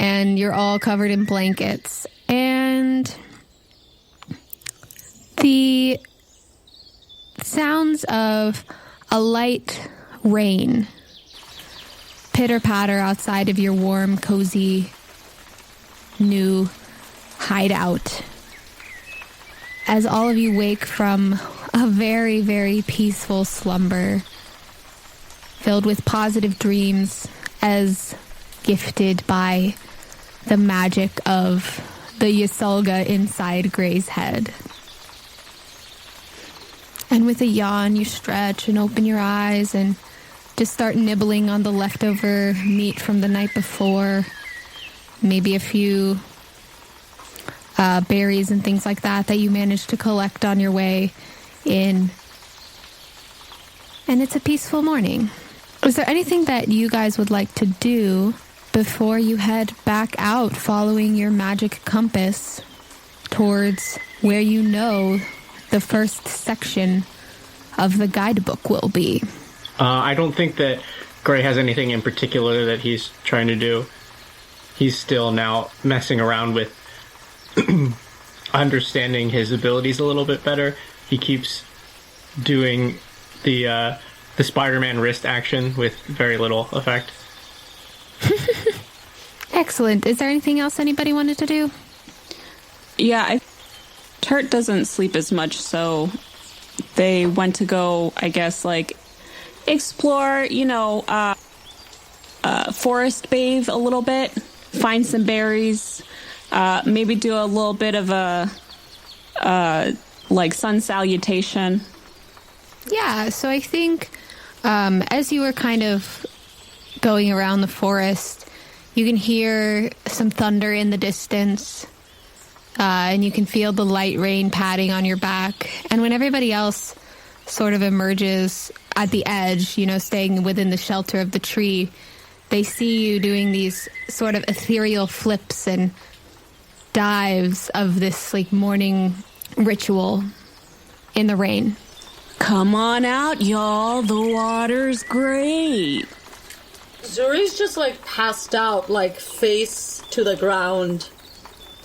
and you're all covered in blankets. And the sounds of a light rain pitter-patter outside of your warm, cozy, new hideout as all of you wake from a very, very peaceful slumber filled with positive dreams as gifted by the magic of the Ysolga inside Gray's head. And with a yawn, you stretch and open your eyes and just start nibbling on the leftover meat from the night before. Maybe a few berries and things like that you managed to collect on your way in. And it's a peaceful morning. Is there anything that you guys would like to do before you head back out following your magic compass towards where you know the first section of the guidebook will be? I don't think that Gray has anything in particular that he's trying to do. He's still now messing around with understanding his abilities a little bit better. He keeps doing the Spider-Man wrist action with very little effect. Excellent. Is there anything else anybody wanted to do? Yeah, Turt doesn't sleep as much, so they went to go, I guess, like, explore, forest bathe a little bit, find some berries, maybe do a little bit of a, sun salutation. Yeah, so I think as you were kind of going around the forest, you can hear some thunder in the distance, and you can feel the light rain patting on your back. And when everybody else sort of emerges at the edge, staying within the shelter of the tree, they see you doing these sort of ethereal flips and dives of this morning ritual in the rain. Come on out, y'all. The water's great. Zuri's just passed out, face to the ground,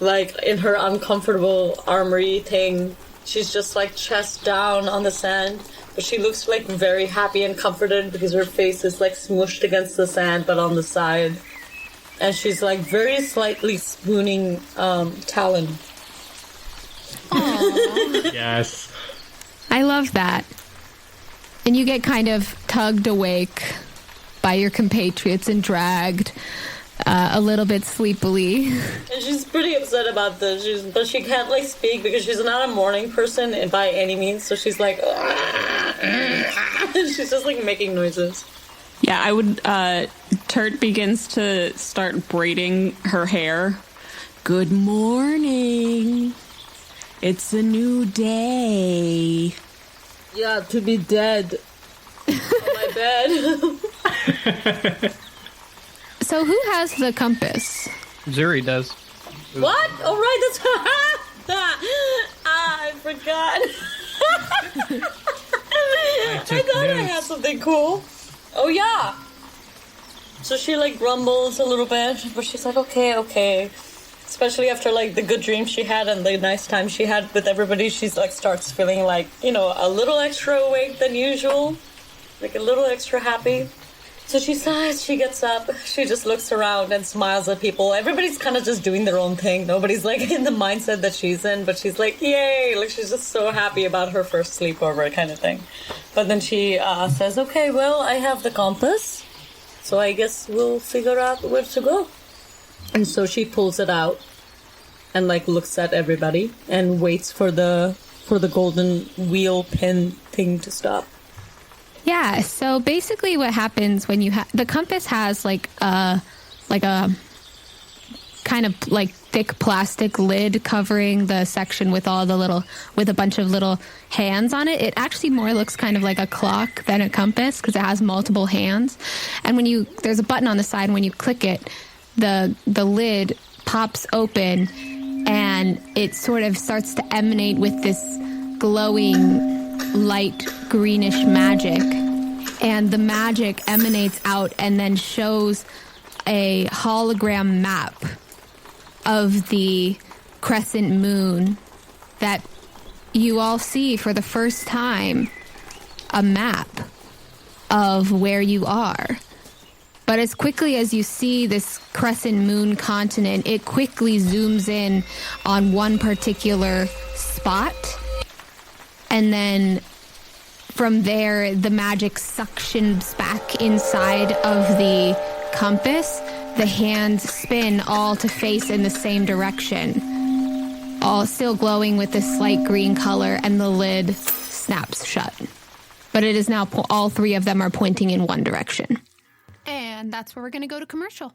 in her uncomfortable armory thing. She's just chest down on the sand, but she looks very happy and comforted because her face is smooshed against the sand, but on the side. And she's very slightly spooning Talon. Aww. Yes. I love that. And you get kind of tugged awake by your compatriots and dragged a little bit sleepily. And she's pretty upset about this, but she can't speak because she's not a morning person by any means. So she's she's just making noises. Yeah, I would. Turt begins to start braiding her hair. Good morning. It's a new day. Yeah, to be dead on my bed. So who has the compass? Zuri does. What? Oh, right, that's... I forgot. I thought I had something cool. Oh, yeah. So she, grumbles a little bit, but she's okay. Especially after, the good dream she had and the nice time she had with everybody, she's, starts feeling, a little extra awake than usual. A little extra happy. So she sighs, she gets up, she just looks around and smiles at people. Everybody's kind of just doing their own thing. Nobody's, in the mindset that she's in, but she's yay! She's just so happy about her first sleepover kind of thing. But then she says, okay, well, I have the compass, so I guess we'll figure out where to go. And so she pulls it out and looks at everybody and waits for the golden wheel pin thing to stop. Yeah, so basically what happens when you the compass has a kind of thick plastic lid covering the section with with a bunch of little hands on it. It actually more looks kind of like a clock than a compass because it has multiple hands. And there's a button on the side, and when you click it, the lid pops open and it sort of starts to emanate with this glowing light greenish magic, and the magic emanates out and then shows a hologram map of the crescent moon that you all see for the first time, a map of where you are. But as quickly as you see this crescent moon continent, it quickly zooms in on one particular spot. And then from there, the magic suctions back inside of the compass. The hands spin all to face in the same direction, all still glowing with this light green color, and the lid snaps shut. But it is now, all three of them are pointing in one direction. And that's where we're going to go to commercial.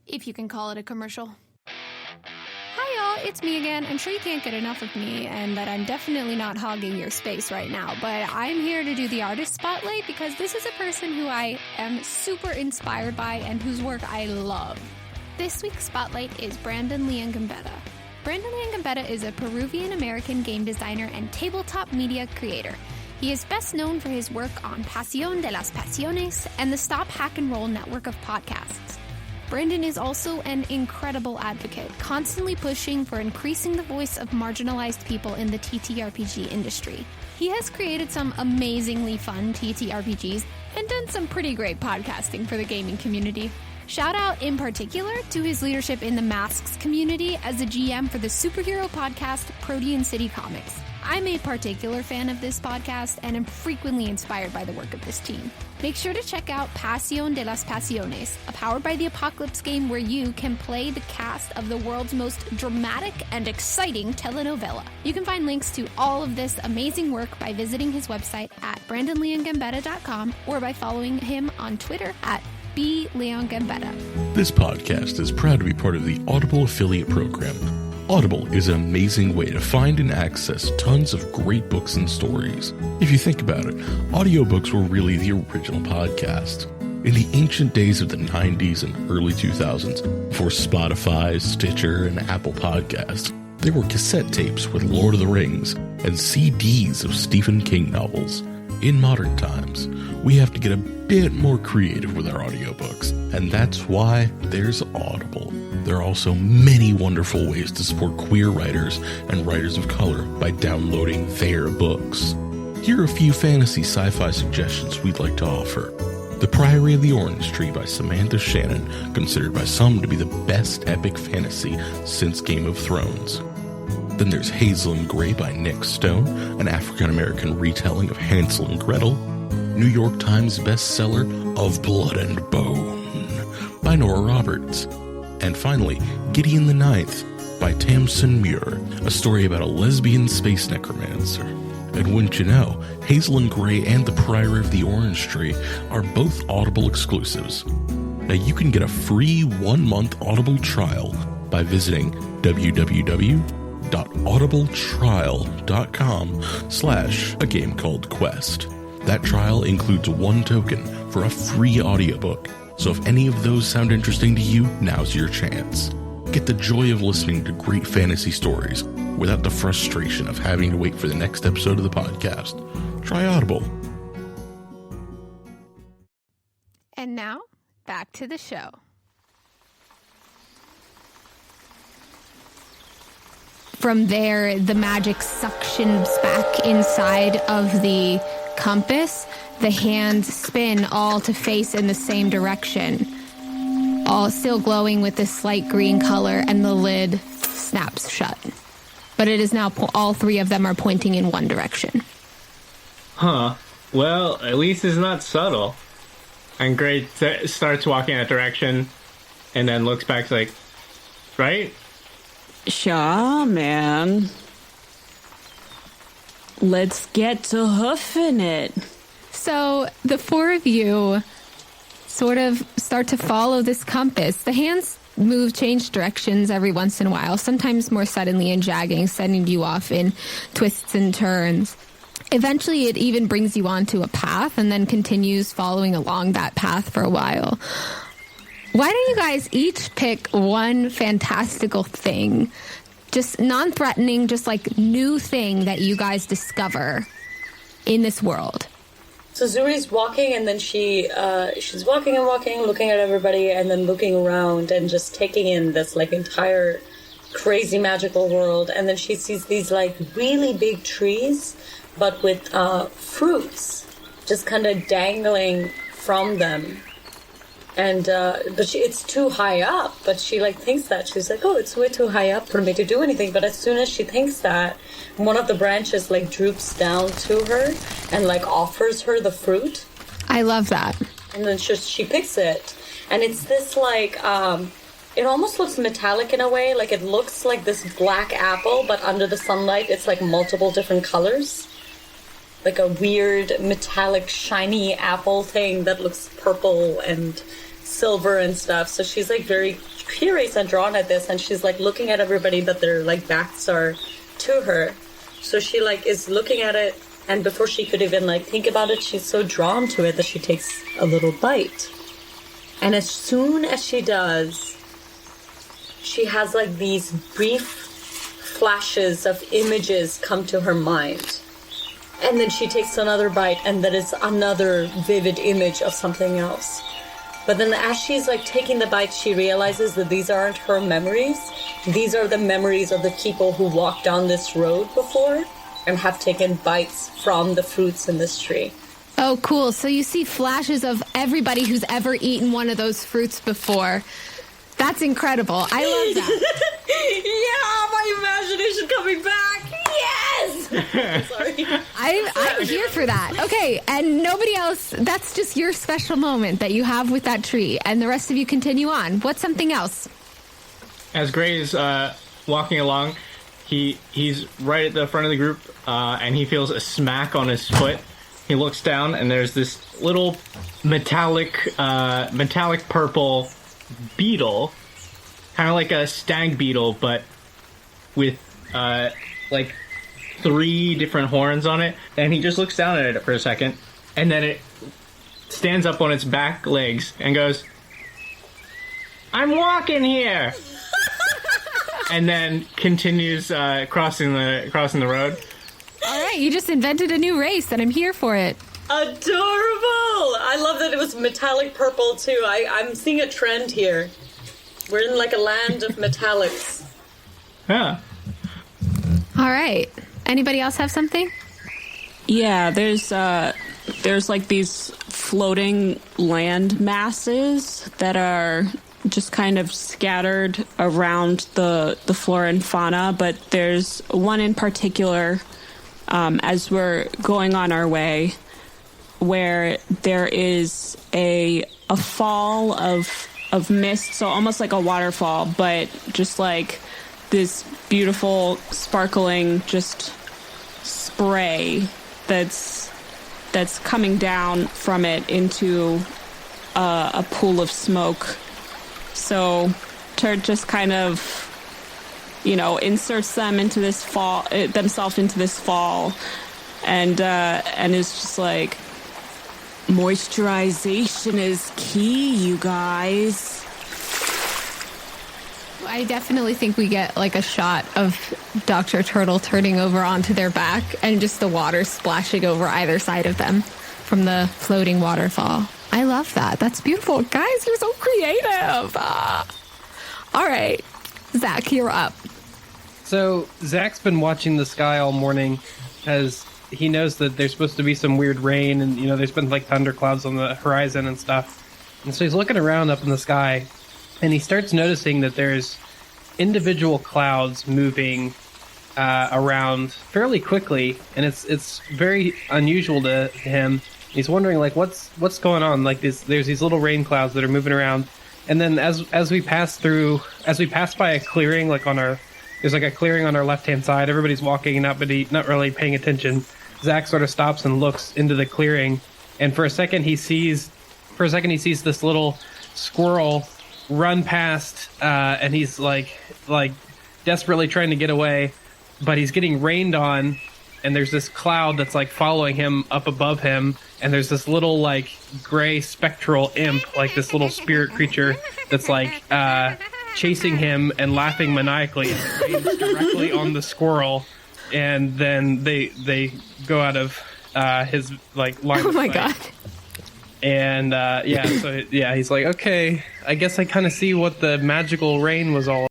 If you can call it a commercial. Hi, y'all. It's me again. I'm sure you can't get enough of me and that I'm definitely not hogging your space right now, but I'm here to do the artist spotlight because this is a person who I am super inspired by and whose work I love. This week's spotlight is Brandon Liangambetta. Brandon Liangambetta is a Peruvian-American game designer and tabletop media creator. He is best known for his work on Pasión de las Pasiones and the Stop Hack and Roll network of podcasts. Brandon is also an incredible advocate, constantly pushing for increasing the voice of marginalized people in the TTRPG industry. He has created some amazingly fun TTRPGs and done some pretty great podcasting for the gaming community. Shout out in particular to his leadership in the Masks community as a GM for the superhero podcast Protean City Comics. I'm a particular fan of this podcast and am frequently inspired by the work of this team. Make sure to check out Pasión de las Pasiones, a Powered by the Apocalypse game where you can play the cast of the world's most dramatic and exciting telenovela. You can find links to all of this amazing work by visiting his website at brandonleongambetta.com or by following him on Twitter at @BLeonGambetta. This podcast is proud to be part of the Audible affiliate program. Audible is an amazing way to find and access tons of great books and stories. If you think about it, audiobooks were really the original podcast. In the ancient days of the 90s and early 2000s, before Spotify, Stitcher, and Apple Podcasts, there were cassette tapes with Lord of the Rings and CDs of Stephen King novels. In modern times, we have to get a bit more creative with our audiobooks, and that's why there's Audible. There are also many wonderful ways to support queer writers and writers of color by downloading their books. Here are a few fantasy sci-fi suggestions we'd like to offer. The Priory of the Orange Tree by Samantha Shannon, considered by some to be the best epic fantasy since Game of Thrones. Then there's Hazel and Grey by Nick Stone, an African-American retelling of Hansel and Gretel. New York Times bestseller Of Blood and Bone by Nora Roberts. And finally, Gideon the Ninth by Tamsin Muir, a story about a lesbian space necromancer. And wouldn't you know, Hazel and Grey and The Priory of the Orange Tree are both Audible exclusives. Now you can get a free 1-month Audible trial by visiting www.audibletrial.com/a-game-called-Quest. That trial includes 1 token for a free audiobook. So if any of those sound interesting to you, now's your chance. Get the joy of listening to great fantasy stories without the frustration of having to wait for the next episode of the podcast. Try Audible. And now, back to the show. From there, the magic suctions back inside of the compass. The hands spin all to face in the same direction, all still glowing with this light green color, and the lid snaps shut. But it is now, all three of them are pointing in one direction. Huh. Well, at least it's not subtle. And Gray starts walking that direction and then looks back like, right? Sure, man. Let's get to hoofing it. So the four of you sort of start to follow this compass. The hands change directions every once in a while, sometimes more suddenly and jagging, sending you off in twists and turns. Eventually, it even brings you onto a path and then continues following along that path for a while. Why don't you guys each pick one fantastical thing, just non-threatening, just like new thing that you guys discover in this world? So Zuri's walking, and then she's walking and walking, looking at everybody, and then looking around and just taking in this like entire crazy magical world. And then she sees these like really big trees, but with fruits just kind of dangling from them. And but it's too high up. But she like thinks that she's like, oh, it's way too high up for me to do anything. But as soon as she thinks that, one of the branches like droops down to her and like offers her the fruit. I love that. And then she picks it, and it's this like it almost looks metallic in a way. Like it looks like this black apple, but under the sunlight, it's like multiple different colors. Like a weird metallic shiny apple thing that looks purple and silver and stuff. So she's like very curious and drawn at this, and she's like looking at everybody, but their like backs are to her. So she like is looking at it, and before she could even like think about it, she's so drawn to it that she takes a little bite. And as soon as she does, she has like these brief flashes of images come to her mind. And then she takes another bite, and that is another vivid image of something else. But then as she's like taking the bite, she realizes that these aren't her memories. These are the memories of the people who walked down this road before and have taken bites from the fruits in this tree. Oh, cool. So you see flashes of everybody who's ever eaten one of those fruits before. That's incredible. I love that. Yeah, my imagination coming back. Yes! Sorry. I'm here for that. Okay, and nobody else, that's just your special moment that you have with that tree, and the rest of you continue on. What's something else? As Gray is walking along, he's right at the front of the group, and he feels a smack on his foot. He looks down, and there's this little metallic purple beetle, kind of like a stag beetle, but with like 3 different horns on it. And he just looks down at it for a second, and then it stands up on its back legs and goes, "I'm walking here," and then continues crossing the road. All right, you just invented a new race, and I'm here for it. Adorable! I love that it was metallic purple, too. I'm seeing a trend here. We're in like a land of metallics. Yeah. All right. Anybody else have something? Yeah, there's like these floating land masses that are just kind of scattered around the flora and fauna, but there's one in particular as we're going on our way where there is a fall of mist, so almost like a waterfall, but just like this beautiful sparkling just spray that's coming down from it into a pool of smoke. So Turd just kind of, inserts them into this themselves into this fall, and is just like, moisturization is key, you guys. I definitely think we get like a shot of Dr. Turtle turning over onto their back and just the water splashing over either side of them from the floating waterfall. I love that. That's beautiful. Guys, you're so creative. All right. Zach, you're up. So Zach's been watching the sky all morning as he knows that there's supposed to be some weird rain, and there's been like thunderclouds on the horizon and stuff. And so he's looking around up in the sky, and he starts noticing that there's individual clouds moving around fairly quickly, and it's very unusual to him. He's wondering like what's going on. Like there's these little rain clouds that are moving around, and then as we pass by a clearing, there's like a clearing on our left-hand side. Everybody's walking and not really paying attention. Zach sort of stops and looks into the clearing, and for a second he sees this little squirrel run past, and he's like desperately trying to get away, but he's getting rained on, and there's this cloud that's like following him up above him, and there's this little like gray spectral imp, like this little spirit creature that's like chasing him and laughing maniacally, and it rains directly on the squirrel, and then they go out of his like line Oh of my sight. god. And he's like, okay, I guess I kind of see what the magical rain was all